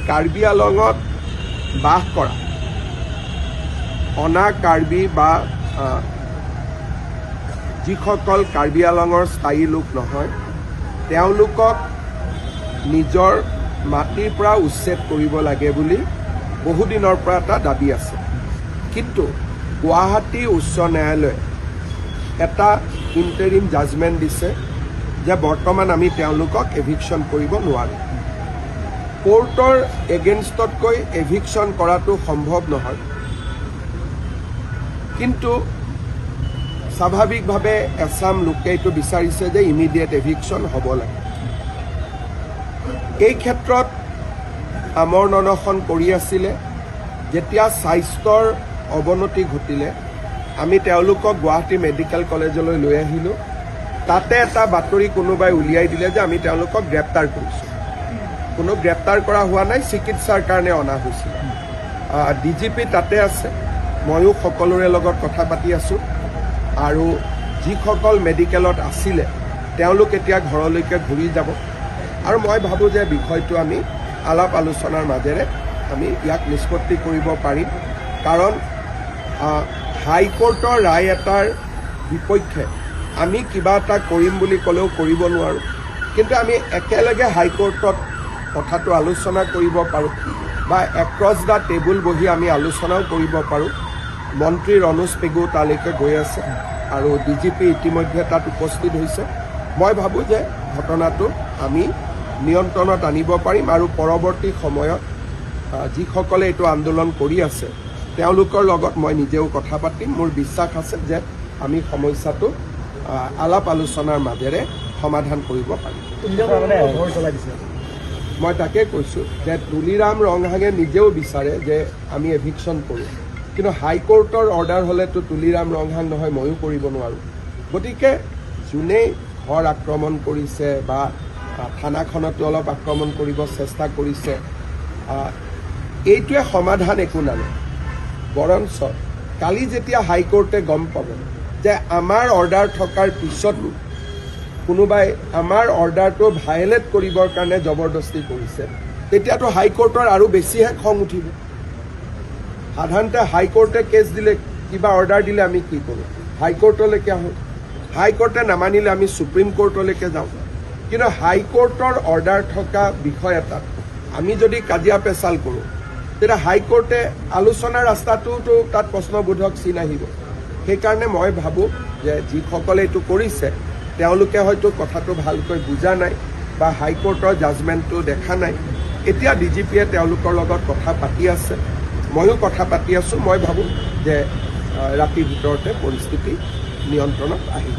কাৰ্বি আলঙত বাস কৰা অনা কাৰ্বি বা যিসকল কাৰ্বি আলঙৰ স্থায়ী লোক নহয় তেওঁলোকক নিজৰ মাটিৰ পৰা উচ্ছেদ কৰিব লাগে বুলি বহুদিনৰ পৰা এটা দাবী আছে। কিন্তু গুৱাহাটী উচ্চ ন্যায়ালয়ে এটা ইণ্টাৰিম জাজমেণ্ট দিছে যে বৰ্তমান আমি তেওঁলোকক এভিকশ্যন কৰিব নোৱাৰোঁ। কোৰ্টৰ এগেইনষ্টতকৈ এভিকশ্যন কৰাটো সম্ভৱ নহয়, কিন্তু স্বাভাৱিকভাৱে এছাম লোকে এইটো বিচাৰিছে যে ইমিডিয়েট এভিকশ্যন হ'ব লাগে। এই ক্ষেত্ৰত আমৰণ অনশন কৰি আছিলে। যেতিয়া স্বাস্থ্যৰ অৱনতি ঘটিলে আমি তেওঁলোকক গুৱাহাটী মেডিকেল কলেজলৈ লৈ আহিলোঁ। তাতে এটা বাতৰি কোনোবাই উলিয়াই দিলে যে আমি তেওঁলোকক গ্ৰেপ্তাৰ কৰিছোঁ। কোনো গ্ৰেপ্তাৰ কৰা হোৱা নাই, চিকিৎসাৰ কাৰণে অনা হৈছিল। DGP তাতে আছে, ময়ো সকলোৰে লগত কথা পাতি আছোঁ আৰু যিসকল মেডিকেলত আছিলে তেওঁলোক এতিয়া ঘৰলৈকে ঘূৰি যাব আৰু মই ভাবোঁ যে বিষয়টো আমি আলাপ আলোচনাৰ মাজেৰে আমি ইয়াক নিষ্পত্তি কৰিব পাৰিম। কাৰণ হাইকোৰ্টৰ ৰায় এটাৰ বিপক্ষে আমি কিবা এটা কৰিম বুলি ক'লেও কৰিব নোৱাৰোঁ, কিন্তু আমি একেলগে হাইকোৰ্টত কথাটো আলোচনা কৰিব পাৰোঁ বা এক্ৰছ দ্য টেবুল বহি আমি আলোচনাও কৰিব পাৰোঁ। মন্ত্ৰী ৰণোজ পেগু তালৈকে গৈ আছে আৰু DGP ইতিমধ্যে তাত উপস্থিত হৈছে। মই ভাবোঁ যে ঘটনাটো আমি নিয়ন্ত্ৰণত আনিব পাৰিম আৰু পৰৱৰ্তী সময়ত যিসকলে এইটো আন্দোলন কৰি আছে তেওঁলোকৰ লগত মই নিজেও কথা পাতিম। মোৰ বিশ্বাস আছে যে আমি সমস্যাটো আলাপ আলোচনাৰ মাজেৰে সমাধান কৰিব পাৰিম। মই তাকে কৈছোঁ যে তুলিৰাম ৰংহাঙে নিজেও বিচাৰে যে আমি এভিকশ্যন কৰোঁ, কিন্তু হাইকোৰ্টৰ অৰ্ডাৰ হ'লেতো তুলিৰাম ৰংহাং নহয়, ময়ো কৰিব নোৱাৰোঁ। গতিকে যোনেই ঘৰ আক্ৰমণ কৰিছে বা থানাখনতো অলপ আক্ৰমণ কৰিব চেষ্টা কৰিছে, এইটোৱে সমাধান একো নানে। বৰঞ্চ কালি যেতিয়া হাইকোৰ্টে গম পাব যে আমাৰ অৰ্ডাৰ থকাৰ পিছতো কোনোবাই আমাৰ অৰ্ডাৰটো ভায়লেট কৰিবৰ কাৰণে জবৰদস্তি কৰিছে, তেতিয়াতো হাইকোৰ্টৰ আৰু বেছিহে খং উঠিব। সাধাৰণতে হাইকোৰ্টে কেছ দিলে, কিবা অৰ্ডাৰ দিলে আমি কি কৰোঁ? হাইকোৰ্টলৈকে আহোঁ। হাইকোৰ্টে নামানিলে আমি সুপ্ৰিম কোৰ্টলৈকে যাওঁ। কিন্তু হাইকোৰ্টৰ অৰ্ডাৰ থকা বিষয় এটাত আমি যদি কাজিয়া পেচাল কৰোঁ তেতিয়া হাইকোৰ্টে আলোচনাৰ ৰাস্তাটোতো তাত প্ৰশ্নবোধক চিন আহিব। সেইকাৰণে মই ভাবোঁ যে যিসকলে এইটো কৰিছে তেওঁলোকে হয়তো কথাটো ভালকৈ বুজা নাই বা হাইকোৰ্টৰ জাজমেণ্টটো দেখা নাই। এতিয়া DGPয়ে তেওঁলোকৰ লগত কথা পাতি আছে, ময়ো কথা পাতি আছোঁ। মই ভাবোঁ যে ৰাতিৰ ভিতৰতে পৰিস্থিতি নিয়ন্ত্ৰণত আহিব।